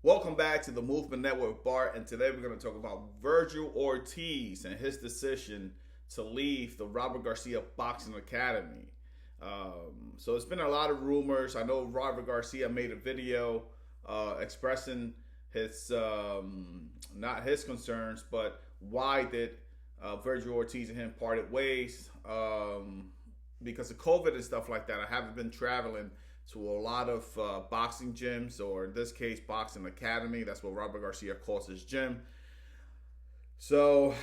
Welcome back to the Movement Network with Bart, and today we're going to talk about Virgil Ortiz and his decision to leave the Robert Garcia Boxing Academy. So it's been a lot of rumors. I know Robert Garcia made a video expressing his not his concerns, but why did Virgil Ortiz and him parted ways because of COVID and stuff like that. I haven't been traveling to a lot of boxing gyms, or in this case, boxing academy. That's what Robert Garcia calls his gym. So,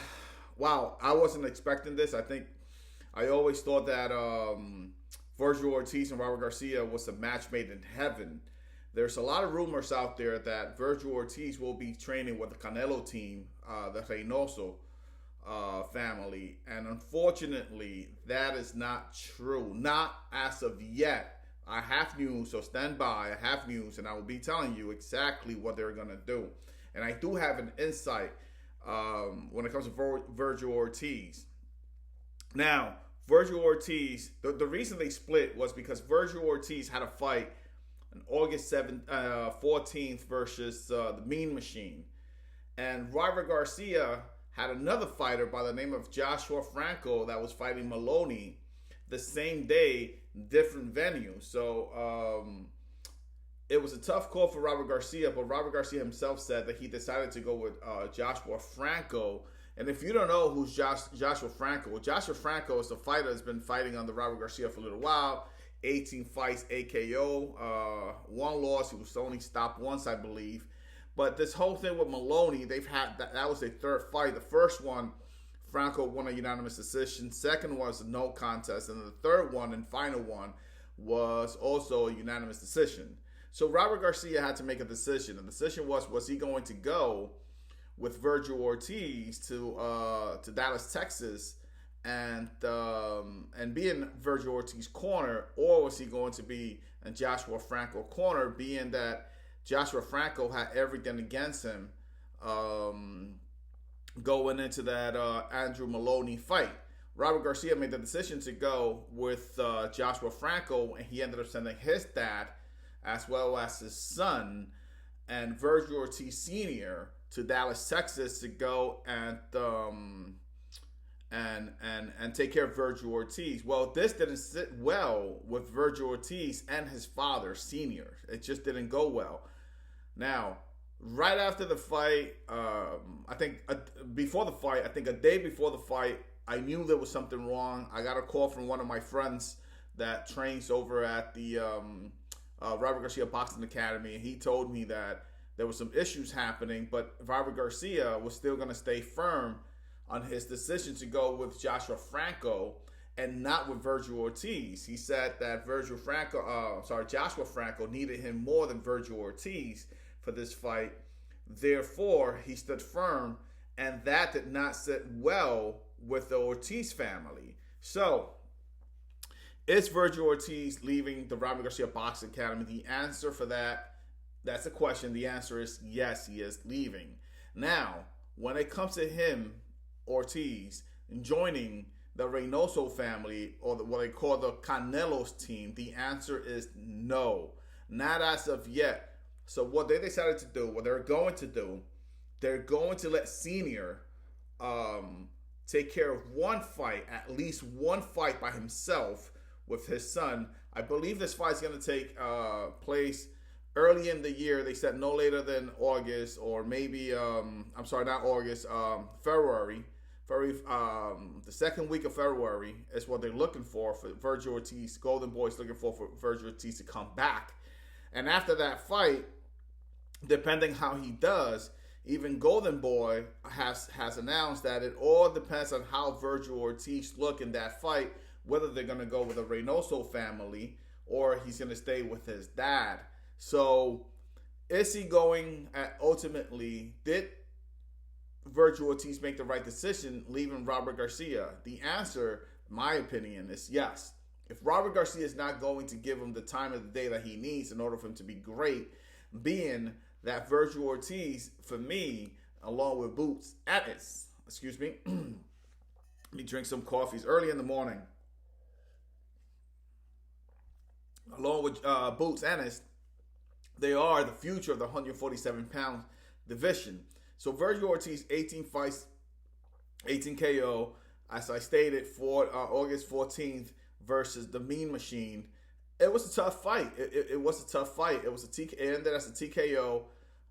wow, I wasn't expecting this. I always thought that Virgil Ortiz and Robert Garcia was a match made in heaven. There's a lot of rumors out there that Virgil Ortiz will be training with the Canelo team, the Raynoso family, and unfortunately, that is not true. Not as of yet. I have news, so stand by. I have news, and I will be telling you exactly what they're going to do. And I do have an insight when it comes to Virgil Ortiz. Now, Virgil Ortiz, the reason they split was because Virgil Ortiz had a fight on August 14th versus the Mean Machine. And Robert Garcia had another fighter by the name of Joshua Franco that was fighting Maloney the same day, different venue. So it was a tough call for Robert Garcia, but Robert Garcia himself said that he decided to go with Joshua Franco. And if you don't know who's Joshua Franco, Joshua Franco is a fighter that's been fighting under Robert Garcia for a little while. 18 fights, AKO, one loss. He was only stopped once, I believe. But this whole thing with Maloney, they've had that was their third fight. The first one, Franco won a unanimous decision. Second was a no contest. And the third one and final one was also a unanimous decision. So Robert Garcia had to make a decision. The decision was he going to go with Virgil Ortiz to Dallas, Texas, and be in Virgil Ortiz's corner, or was he going to be in Joshua Franco corner, being that Joshua Franco had everything against him going into that Andrew Maloney fight. Robert Garcia made the decision to go with Joshua Franco, and he ended up sending his dad as well as his son and Virgil Ortiz Sr. to Dallas, Texas to go and take care of Virgil Ortiz. Well, this didn't sit well with Virgil Ortiz and his father, Sr. It just didn't go well. Now, right after the fight, before the fight, I think a day before the fight, I knew there was something wrong. I got a call from one of my friends that trains over at the Robert Garcia Boxing Academy. He told me that there were some issues happening, but Robert Garcia was still going to stay firm on his decision to go with Joshua Franco and not with Virgil Ortiz. He said that Joshua Franco needed him more than Virgil Ortiz for this fight. Therefore, he stood firm, and that did not sit well with the Ortiz family. So, is Virgil Ortiz leaving the Robert Garcia Boxing Academy? The answer for that's a question. The answer is yes, he is leaving. Now, when it comes to him, Ortiz, joining the Raynoso family, or what they call the Canelo's team, the answer is no. Not as of yet. So what they decided to do, what they're going to do, they're going to let Senior take care of one fight, at least one fight by himself with his son. I believe this fight is going to take place early in the year. They said no later than August, or maybe, February. The second week of February is what they're looking for Virgil Ortiz. Golden Boy's looking for Virgil Ortiz to come back. And after that fight, depending how he does, even Golden Boy has announced that it all depends on how Virgil Ortiz look in that fight, whether they're going to go with the Raynoso family or he's going to stay with his dad. So is he going ultimately, did Virgil Ortiz make the right decision leaving Robert Garcia? The answer, in my opinion, is yes. If Robert Garcia is not going to give him the time of the day that he needs in order for him to be great, being that Virgil Ortiz, for me, along with Boots Ennis, let me drink some coffee. It's early in the morning. Along with Boots Ennis, they are the future of the 147-pound division. So Virgil Ortiz, 18 fights, 18 KO. As I stated, for August 14th versus the Mean Machine. It was a tough fight. It was a tough fight. It ended as a TKO.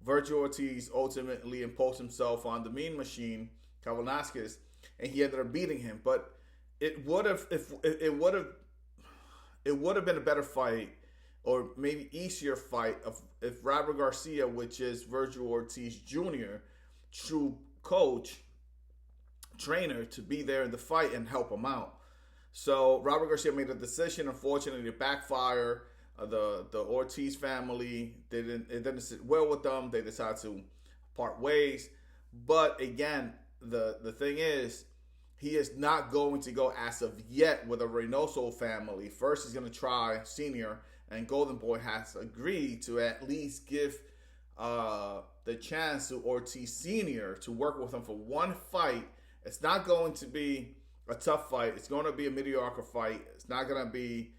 Virgil Ortiz ultimately imposed himself on the Mean Machine, Velasquez, and he ended up beating him. But it would have been a better fight, or maybe easier fight, if Robert Garcia, which is Virgil Ortiz Jr., true coach, trainer, to be there in the fight and help him out. So Robert Garcia made a decision. Unfortunately, it backfired. The Ortiz family, it didn't sit well with them. They decided to part ways. But again, the thing is, he is not going to go as of yet with the Raynoso family. First, he's going to try Senior, and Golden Boy has agreed to at least give the chance to Ortiz Senior to work with him for one fight. It's not going to be a tough fight. It's going to be a mediocre fight. It's not going to be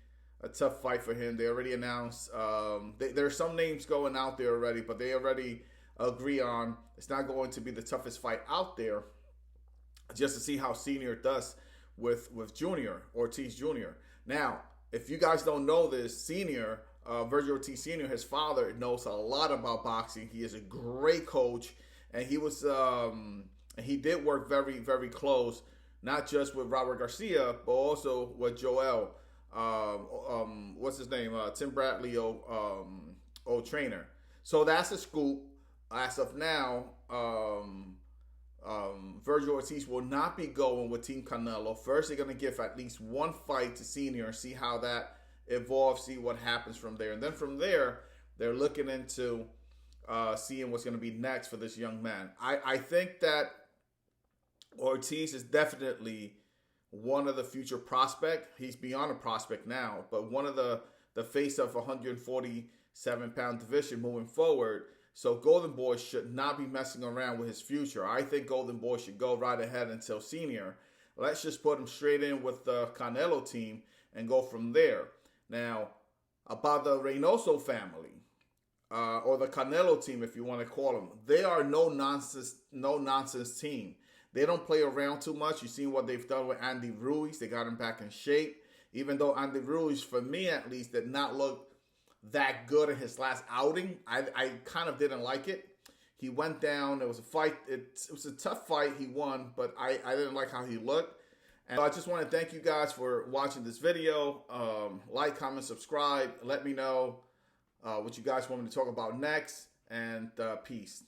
a tough fight for him. They already announced, there are some names going out there already, but they already agree on it's not going to be the toughest fight out there, just to see how Senior does with Junior, Ortiz Jr. Now, if you guys don't know this, Senior, Virgil Ortiz Sr., his father, knows a lot about boxing. He is a great coach, and he did work very, very close, not just with Robert Garcia, but also with Joel. What's his name? Tim Bradley, old trainer. So that's a scoop. As of now, Virgil Ortiz will not be going with Team Canelo. First, they're going to give at least one fight to Senior and see how that evolves, see what happens from there. And then from there, they're looking into seeing what's going to be next for this young man. I think that Ortiz is definitely one of the future prospect. He's beyond a prospect now, but one of the face of 147-pound division moving forward. So Golden Boy should not be messing around with his future. I think Golden Boy should go right ahead until Senior. Let's just put him straight in with the Canelo team and go from there. Now, about the Raynoso family, or the Canelo team, if you want to call them, they are no nonsense team. They don't play around too much. You've seen what they've done with Andy Ruiz. They got him back in shape. Even though Andy Ruiz, for me at least, did not look that good in his last outing. I kind of didn't like it. He went down. It was a fight. It was a tough fight. He won, but I didn't like how he looked. And I just want to thank you guys for watching this video. Like, comment, subscribe. Let me know what you guys want me to talk about next. And peace.